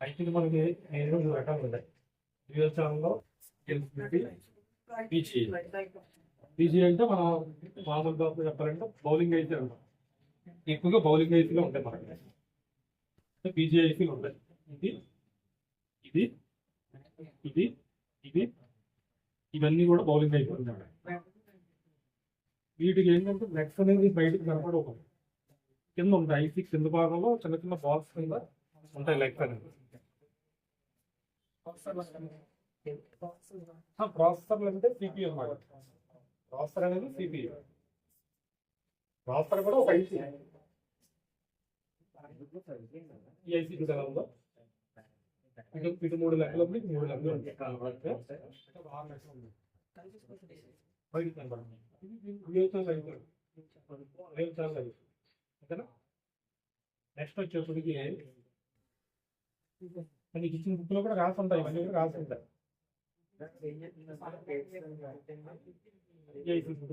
అయితే మనకి నేను 3 రకాలు ఉంటాయి. డ్యూయల్ ఛానల్లో పీజీ. పీజీ అంటే మనం మామూలుగా చెప్పాలంటే బౌలింగ్ అయితే ఉంటాం. ఎక్కువగా బౌలింగ్ ఐసీలో ఉంటాయి మనకి. పీజీ ఐసీలు ఉంటాయి. ఇది ఇది ఇది ఇది ఇవన్నీ కూడా బౌలింగ్ ఐసీలు ఉంటాయి. వీటికి ఏంటంటే నెక్స్ అనేది బయటకు కనపడకూడదు. కింద ఉంటాయి ఐసీ కింద భాగంలో చిన్న చిన్న బాల్స్ కింద ఉంటాయి లెగ్స్ అనేది. ప్రాసెసర్లు అంటే సిపియు అన్నమాట. ప్రాసెసర్ అనేది సిపియు. ప్రాసెసర్ కూడా ఒక ఐసీ. ఈ ఐసీ ఎలా ఉందో ఇటు 3 లెక్కలు ఉంది, 3 లెక్కలు ఉంది. బయట కనపడుతుంది. నెక్స్ట్ వచ్చేప్పటికి మనకి ఇచ్చిన బుక్ లో కూడా రాసి ఉంటాయి, ఇవన్నీ కూడా రాసి ఉంటాయి.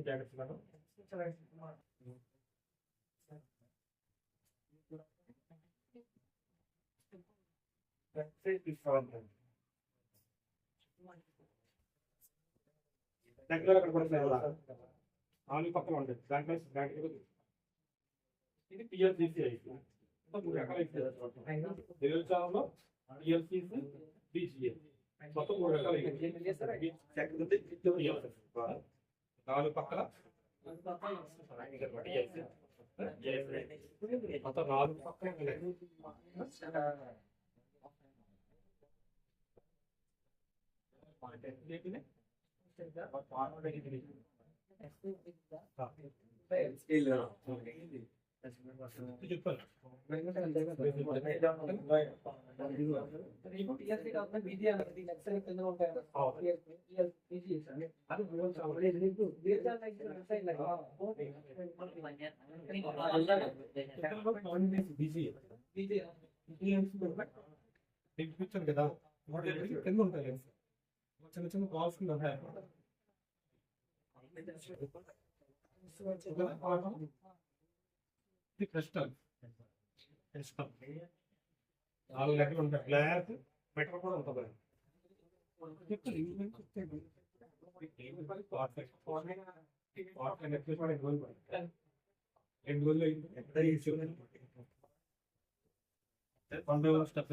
జాగ్రత్తగా దగ్గర అక్కడ కూడా 4 పక్కన ఉంటుంది. దాంట్లో ఇది పిఎల్సిసి అయితే 3 రకాల డ్యూయల్ ఛానల్లో పిఎల్సిసి డిజిఏ మొత్తం 3 రకాల 4 పక్కల మొత్తం 4 పక్కల చెప్పాను. కదా కింద ఉంటాయి చిన్న చిన్న బాల్స్ కింద ఉంటాయి. ఇది క్రిస్టల్ 4 లెక్కలు ఉంటాయి. బ్లాక్ మెటల్ కూడా ఉంటుంది. స్టెప్